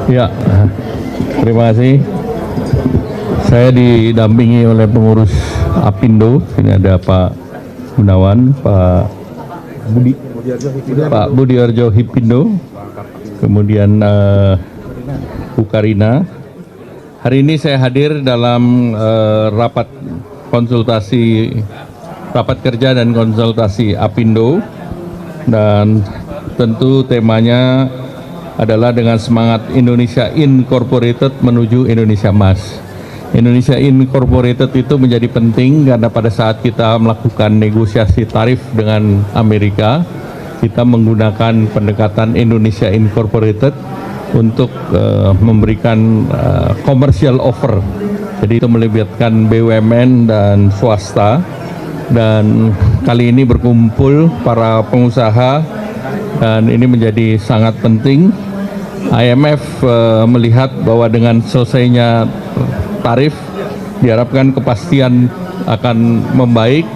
Ya, terima kasih. Saya didampingi oleh pengurus Apindo. Ini ada Pak Gunawan, Pak Budiarjo Hipindo, kemudian Bu Karina. Hari ini saya hadir dalam rapat kerja dan konsultasi Apindo, dan tentu temanya adalah dengan semangat Indonesia Incorporated menuju Indonesia Emas. Indonesia Incorporated itu menjadi penting karena pada saat kita melakukan negosiasi tarif dengan Amerika, kita menggunakan pendekatan Indonesia Incorporated untuk memberikan commercial offer. Jadi itu melibatkan BUMN dan swasta, dan kali ini berkumpul para pengusaha, dan ini menjadi sangat penting. IMF melihat bahwa dengan selesainya tarif diharapkan kepastian akan membaik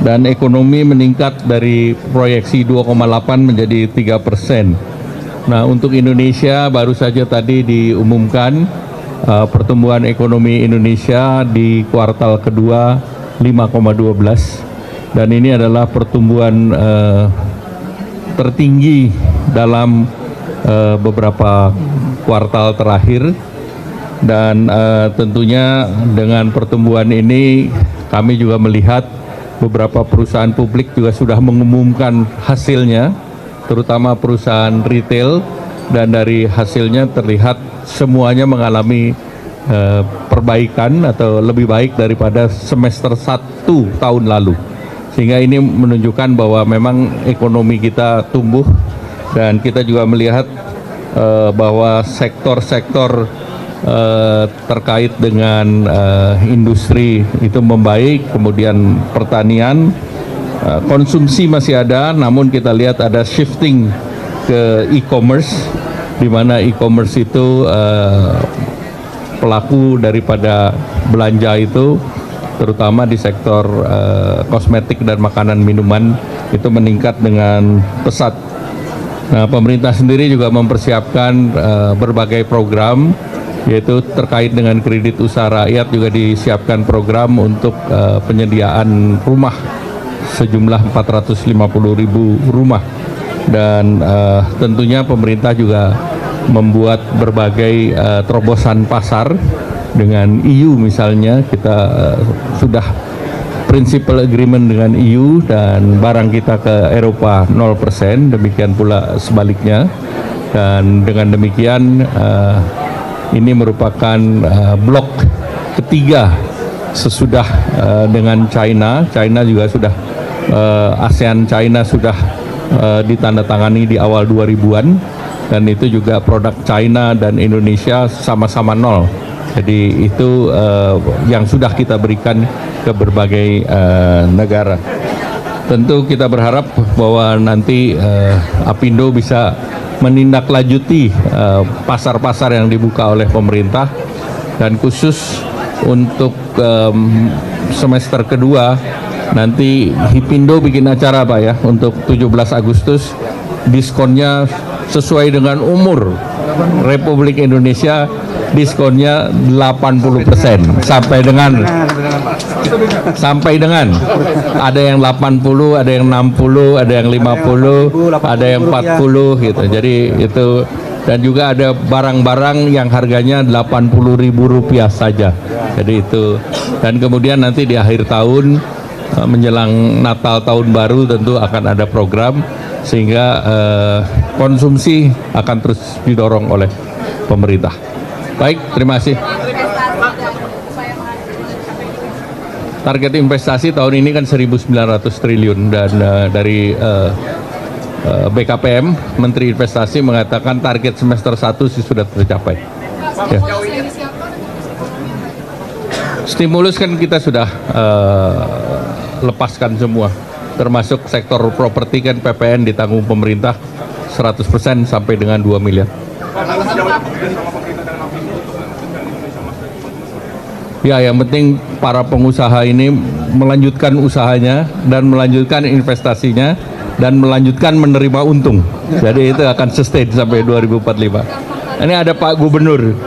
dan ekonomi meningkat dari proyeksi 2,8 menjadi 3%. Nah, untuk Indonesia baru saja tadi diumumkan pertumbuhan ekonomi Indonesia di kuartal kedua 5,12, dan ini adalah pertumbuhan tertinggi dalam beberapa kuartal terakhir. Dan tentunya dengan pertumbuhan ini kami juga melihat beberapa perusahaan publik juga sudah mengumumkan hasilnya, terutama perusahaan retail, dan dari hasilnya terlihat semuanya mengalami perbaikan atau lebih baik daripada semester 1 tahun lalu. Sehingga ini menunjukkan bahwa memang ekonomi kita tumbuh, dan kita juga melihat bahwa sektor-sektor terkait dengan industri itu membaik, kemudian pertanian, konsumsi masih ada, namun kita lihat ada shifting ke e-commerce, di mana e-commerce itu pelaku daripada belanja itu, terutama di sektor kosmetik dan makanan minuman itu meningkat dengan pesat. Nah, pemerintah sendiri juga mempersiapkan berbagai program, yaitu terkait dengan kredit usaha rakyat, juga disiapkan program untuk penyediaan rumah sejumlah 450.000 rumah, dan tentunya pemerintah juga membuat berbagai terobosan pasar dengan EU. Misalnya kita sudah principal agreement dengan EU, dan barang kita ke Eropa 0%, demikian pula sebaliknya. Dan dengan demikian ini merupakan blok ketiga sesudah dengan China. China juga sudah ASEAN China sudah ditandatangani di awal 2000-an, dan itu juga produk China dan Indonesia sama-sama nol. Jadi itu yang sudah kita berikan ke berbagai negara. Tentu kita berharap bahwa nanti Apindo bisa menindaklanjuti pasar-pasar yang dibuka oleh pemerintah, dan khusus untuk semester kedua nanti Hipindo bikin acara Pak ya, untuk 17 Agustus diskonnya sesuai dengan umur Republik Indonesia, diskonnya 80% sampai dengan ada yang 80, ada yang 60, ada yang 50, ada yang 40 gitu. Jadi itu, dan juga ada barang-barang yang harganya Rp80.000 saja. Jadi itu, dan kemudian nanti di akhir tahun menjelang Natal tahun baru tentu akan ada program, sehingga konsumsi akan terus didorong oleh pemerintah. Baik, terima kasih. Target investasi tahun ini kan 1.900 triliun, dan dari BKPM, Menteri Investasi mengatakan target semester 1 sih sudah tercapai. Ya. Stimulus kan kita sudah lepaskan semua, termasuk sektor properti kan PPN ditanggung pemerintah 100% sampai dengan 2 miliar. Ya, yang penting para pengusaha ini melanjutkan usahanya dan melanjutkan investasinya, dan melanjutkan menerima untung. Jadi itu akan sustain sampai 2045. Ini ada Pak Gubernur.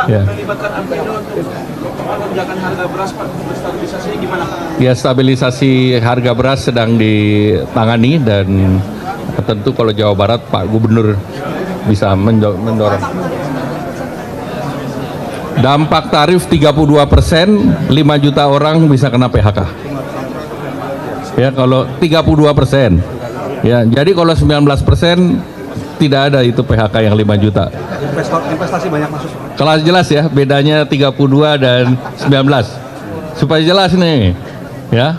Ya. Ya, stabilisasi harga beras sedang ditangani dan tentu kalau Jawa Barat Pak Gubernur bisa mendorong. Dampak tarif 32%, 5 juta orang bisa kena PHK. Ya, kalau 32%. Ya, jadi kalau 19% tidak ada itu PHK yang 5 juta. Investasi banyak masuk. Kelas jelas ya, bedanya 32 dan 19. Supaya jelas nih, ya.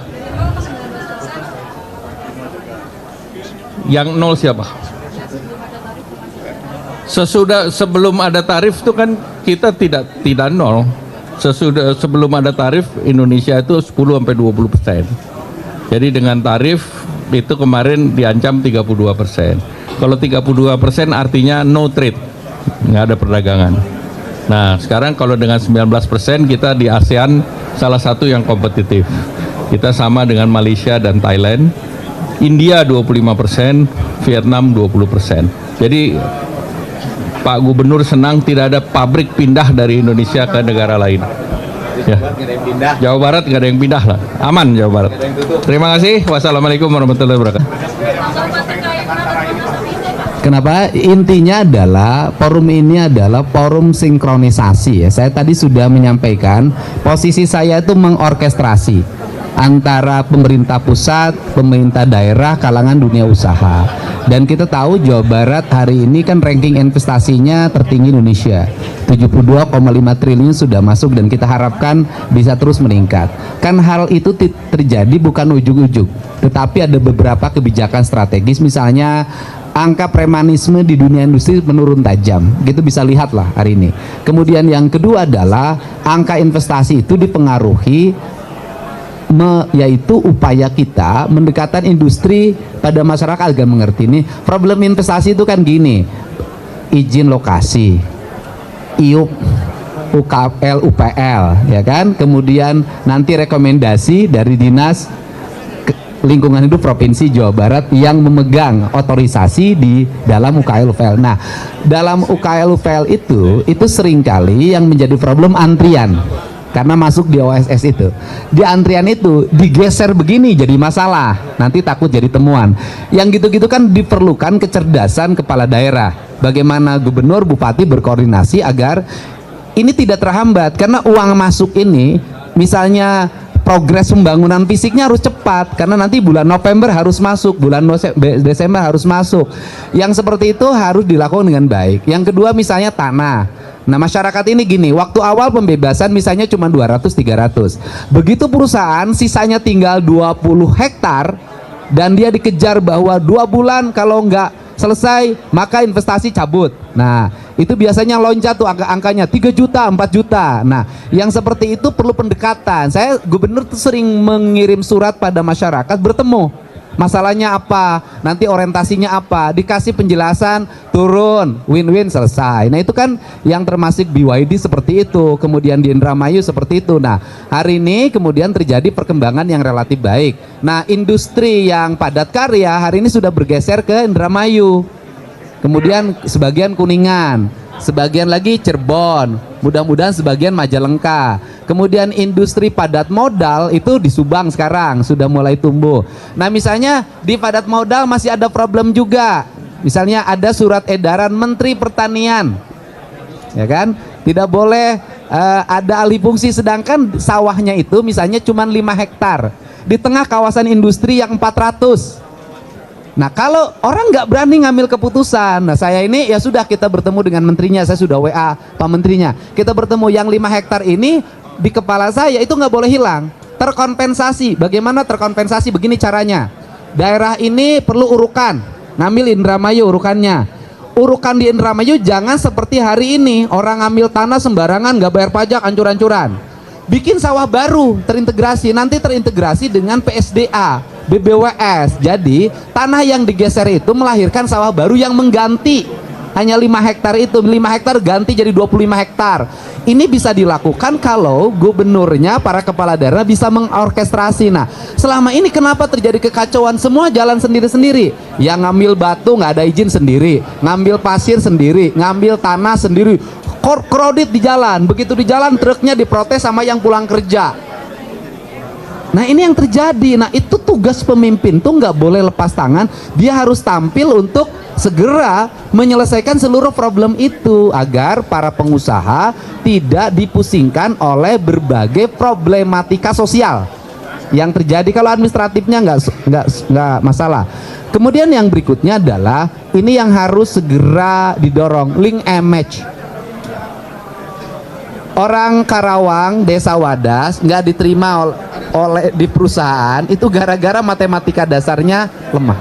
Yang nol siapa? Sebelum ada tarif itu kan kita tidak nol. Sebelum ada tarif Indonesia itu 10-20%. Jadi dengan tarif itu kemarin diancam 32%. Kalau 32% artinya no trade, nggak ada perdagangan. Nah sekarang kalau dengan 19% kita di ASEAN salah satu yang kompetitif. Kita sama dengan Malaysia dan Thailand. India 25%, Vietnam 20%. Jadi Pak Gubernur senang tidak ada pabrik pindah dari Indonesia ke negara lain. Ya. Jawa Barat nggak ada yang pindah lah, aman Jawa Barat. Terima kasih. Wassalamualaikum warahmatullahi wabarakatuh. Kenapa? Intinya adalah forum ini adalah forum sinkronisasi ya. Saya tadi sudah menyampaikan posisi saya itu mengorkestrasi antara pemerintah pusat, pemerintah daerah, kalangan dunia usaha. Dan kita tahu Jawa Barat hari ini kan ranking investasinya tertinggi Indonesia, 72,5 triliun sudah masuk dan kita harapkan bisa terus meningkat. Kan hal itu terjadi bukan ujuk-ujuk, tetapi ada beberapa kebijakan strategis, misalnya angka premanisme di dunia industri menurun tajam, gitu bisa lihatlah hari ini. Kemudian yang kedua adalah angka investasi itu dipengaruhi yaitu upaya kita mendekatkan industri pada masyarakat agar mengerti. Ini problem investasi itu kan gini, izin lokasi, IUP, UKL, UPL, ya kan, kemudian nanti rekomendasi dari dinas lingkungan hidup Provinsi Jawa Barat yang memegang otorisasi di dalam UKL UPL. Nah, dalam UKL UPL itu seringkali yang menjadi problem antrian. Karena masuk di OSS itu, di antrian itu digeser begini jadi masalah, nanti takut jadi temuan. Yang gitu-gitu kan diperlukan kecerdasan kepala daerah. Bagaimana gubernur, bupati berkoordinasi agar ini tidak terhambat. Karena uang masuk ini, misalnya progres pembangunan fisiknya harus cepat, karena nanti bulan November harus masuk, bulan Desember harus masuk. Yang seperti itu harus dilakukan dengan baik. Yang kedua misalnya tanah. Nah masyarakat ini gini, waktu awal pembebasan misalnya cuma 200-300, begitu perusahaan sisanya tinggal 20 hektar dan dia dikejar bahwa 2 bulan kalau nggak selesai maka investasi cabut. Nah itu biasanya loncat tuh angkanya 3 juta, 4 juta. Nah yang seperti itu perlu pendekatan. Saya gubernur tuh sering mengirim surat pada masyarakat, bertemu masalahnya apa, nanti orientasinya apa, dikasih penjelasan, turun, win-win, selesai. Nah itu kan yang termasuk BYD seperti itu, kemudian di Indramayu seperti itu. Nah hari ini kemudian terjadi perkembangan yang relatif baik. Nah industri yang padat karya hari ini sudah bergeser ke Indramayu, kemudian sebagian Kuningan, sebagian lagi Cirebon, mudah-mudahan sebagian Majalengka. Kemudian industri padat modal itu di Subang sekarang sudah mulai tumbuh. Nah misalnya di padat modal masih ada problem juga. Misalnya ada surat edaran Menteri Pertanian, ya kan, tidak boleh ada alih fungsi, sedangkan sawahnya itu misalnya cuma 5 hektar di tengah kawasan industri yang 400. Nah kalau orang nggak berani ngambil keputusan, nah saya ini ya sudah, kita bertemu dengan menterinya, saya sudah WA Pak Menterinya, kita bertemu, yang 5 hektar ini di kepala saya itu nggak boleh hilang, terkompensasi. Bagaimana terkompensasi? Begini caranya, daerah ini perlu urukan, ngambil Indramayu urukannya. Urukan di Indramayu jangan seperti hari ini orang ngambil tanah sembarangan, nggak bayar pajak, ancur-ancuran. Bikin sawah baru terintegrasi, nanti terintegrasi dengan PSDA, BBWS. Jadi tanah yang digeser itu melahirkan sawah baru yang mengganti hanya 5 hektar itu, 5 hektar ganti jadi 25 hektar. Ini bisa dilakukan kalau gubernurnya, para kepala daerah bisa mengorkestrasi. Nah, selama ini kenapa terjadi kekacauan? Semua jalan sendiri-sendiri. Yang ngambil batu nggak ada izin sendiri, ngambil pasir sendiri, ngambil tanah sendiri, kredit di jalan. Begitu di jalan truknya diprotes sama yang pulang kerja. Nah, ini yang terjadi. Nah, itu tugas pemimpin tuh nggak boleh lepas tangan. Dia harus tampil untuk segera menyelesaikan seluruh problem itu agar para pengusaha tidak dipusingkan oleh berbagai problematika sosial yang terjadi. Kalau administratifnya nggak masalah. Kemudian yang berikutnya adalah ini yang harus segera didorong, link image. Orang Karawang, Desa Wadas nggak diterima oleh di perusahaan itu gara-gara matematika dasarnya lemah.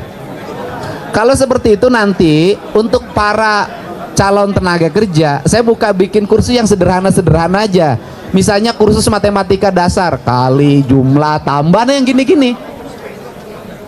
Kalau seperti itu nanti untuk para calon tenaga kerja, saya bikin kursus yang sederhana-sederhana aja. Misalnya kursus matematika dasar, kali, jumlah, tambah, yang gini-gini.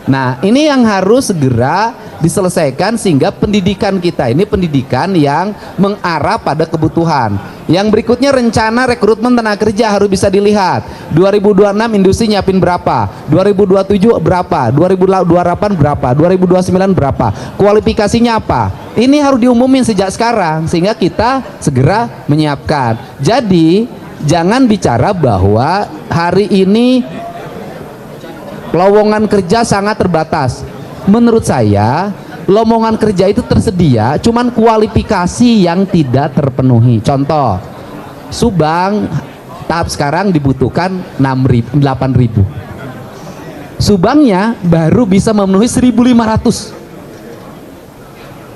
Nah, ini yang harus segera diselesaikan sehingga pendidikan kita ini pendidikan yang mengarah pada kebutuhan. Yang berikutnya rencana rekrutmen tenaga kerja harus bisa dilihat. 2026 industri nyiapin berapa, 2027 berapa, 2028 berapa, 2029 berapa, kualifikasinya apa. Ini harus diumumin sejak sekarang sehingga kita segera menyiapkan. Jadi jangan bicara bahwa hari ini lowongan kerja sangat terbatas. Menurut saya lowongan kerja itu tersedia, cuman kualifikasi yang tidak terpenuhi. Contoh, Subang tahap sekarang dibutuhkan 8.000. Subangnya baru bisa memenuhi 1.500.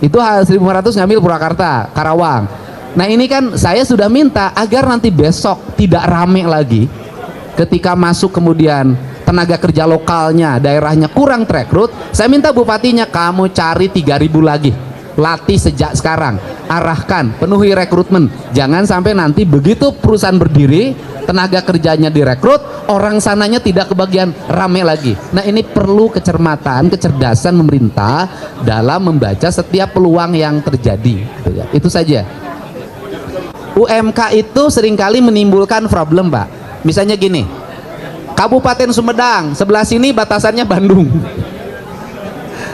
Itu 1.500 ngambil Purwakarta, Karawang. Nah, ini kan saya sudah minta agar nanti besok tidak rame lagi ketika masuk kemudian tenaga kerja lokalnya, daerahnya kurang terekrut. Saya minta bupatinya, kamu cari 3.000 lagi, latih sejak sekarang, arahkan, penuhi rekrutmen. Jangan sampai nanti begitu perusahaan berdiri, tenaga kerjanya direkrut, orang sananya tidak kebagian, rame lagi. Nah, ini perlu kecermatan, kecerdasan pemerintah dalam membaca setiap peluang yang terjadi. Itu saja. UMK itu seringkali menimbulkan problem, Pak. Misalnya gini, Kabupaten Sumedang, sebelah sini batasannya Bandung,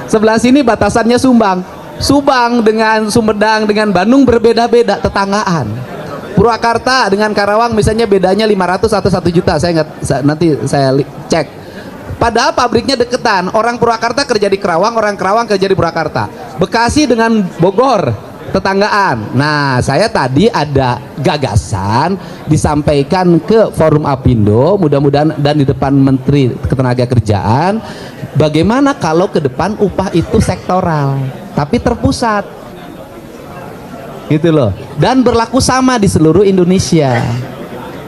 sebelah sini batasannya Subang. Subang dengan Sumedang dengan Bandung berbeda-beda tetanggaan. Purwakarta dengan Karawang misalnya bedanya 500 atau 1 juta, nanti saya cek. Padahal pabriknya deketan, orang Purwakarta kerja di Karawang, orang Karawang kerja di Purwakarta. Bekasi dengan Bogor tetanggaan. Nah, saya tadi ada gagasan disampaikan ke Forum Apindo, mudah-mudahan dan di depan Menteri Ketenagakerjaan, bagaimana kalau ke depan upah itu sektoral tapi terpusat, gitu loh, dan berlaku sama di seluruh Indonesia.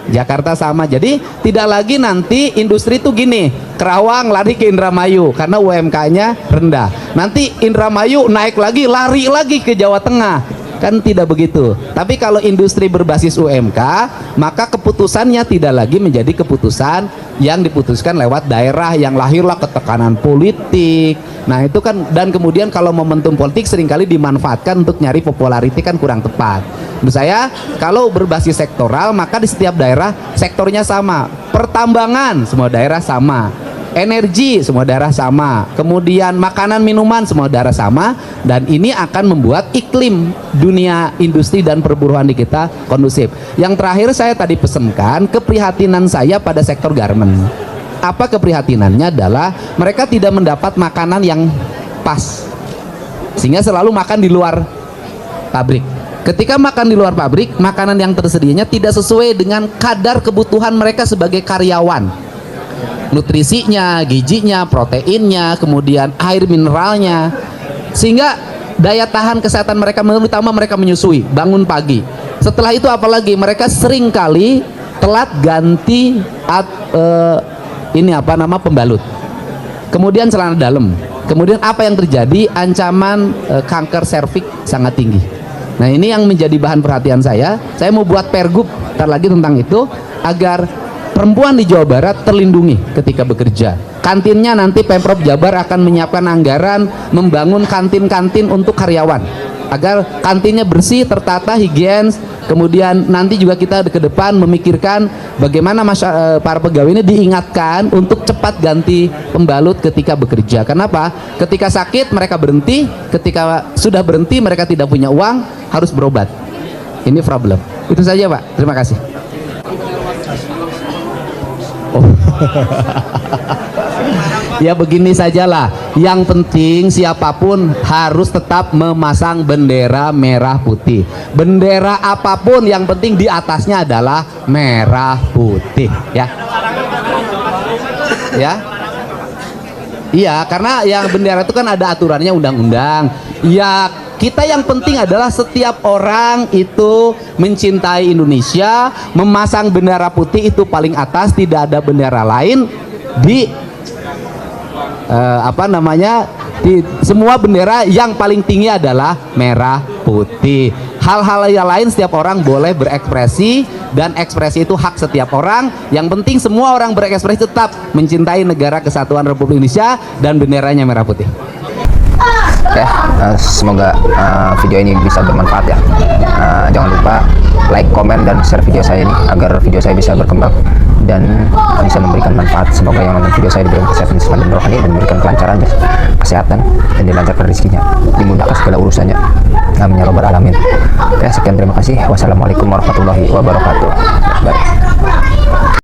Jakarta sama, jadi tidak lagi nanti industri itu gini, Kerawang lari ke Indramayu karena UMK-nya rendah, nanti Indramayu naik lagi, lari lagi ke Jawa Tengah, kan tidak begitu. Tapi kalau industri berbasis UMK, maka keputusannya tidak lagi menjadi keputusan yang diputuskan lewat daerah yang lahirlah ketekanan politik. Nah, itu kan, dan kemudian kalau momentum politik seringkali dimanfaatkan untuk nyari popularity, kan kurang tepat. Menurut saya kalau berbasis sektoral maka di setiap daerah sektornya sama. Pertambangan semua daerah sama, energi semua daerah sama, kemudian makanan minuman semua daerah sama, dan ini akan membuat iklim dunia industri dan perburuan di kita kondusif. Yang terakhir saya tadi pesankan keprihatinan saya pada sektor garment. Apa keprihatinannya adalah mereka tidak mendapat makanan yang pas sehingga selalu makan di luar pabrik. Ketika makan di luar pabrik, makanan yang tersedianya tidak sesuai dengan kadar kebutuhan mereka sebagai karyawan. Nutrisinya, gizinya, proteinnya, kemudian air mineralnya, sehingga daya tahan kesehatan mereka, terutama mereka menyusui, bangun pagi. Setelah itu apalagi mereka sering kali telat ganti pembalut, kemudian celana dalam, kemudian apa yang terjadi? Ancaman kanker serviks sangat tinggi. Nah, ini yang menjadi bahan perhatian saya. Saya mau buat pergub ntar lagi tentang itu agar perempuan di Jawa Barat terlindungi ketika bekerja. Kantinnya nanti Pemprov Jabar akan menyiapkan anggaran membangun kantin-kantin untuk karyawan. agar kantinnya bersih, tertata, higienis. Kemudian nanti juga kita ke depan memikirkan bagaimana para pegawai ini diingatkan untuk cepat ganti pembalut ketika bekerja. Kenapa? Ketika sakit mereka berhenti, ketika sudah berhenti mereka tidak punya uang, harus berobat. Ini problem. Itu saja Pak, terima kasih. Oh. Ya begini sajalah. Yang penting siapapun harus tetap memasang bendera merah putih. Bendera apapun yang penting di atasnya adalah merah putih, ya. Ya. Iya, karena yang bendera itu kan ada aturannya, undang-undang. Ya, kita yang penting adalah setiap orang itu mencintai Indonesia, memasang bendera putih itu paling atas, tidak ada bendera lain di di semua bendera yang paling tinggi adalah merah putih. Hal-hal yang lain setiap orang boleh berekspresi, dan ekspresi itu hak setiap orang. Yang penting semua orang berekspresi tetap mencintai negara kesatuan Republik Indonesia dan benderanya merah putih. Oke, semoga video ini bisa bermanfaat ya. Jangan lupa like, komen, dan share video saya ini agar video saya bisa berkembang dan bisa memberikan manfaat. Semoga yang nonton video saya diberikan kesehatan dan rohani, dan memberikan kelancaran kesehatan, dan dilancarkan rezekinya, dimudahkan segala urusannya. Amin ya robbal alamin. Oke, sekian, terima kasih. Wassalamualaikum warahmatullahi wabarakatuh. Bye.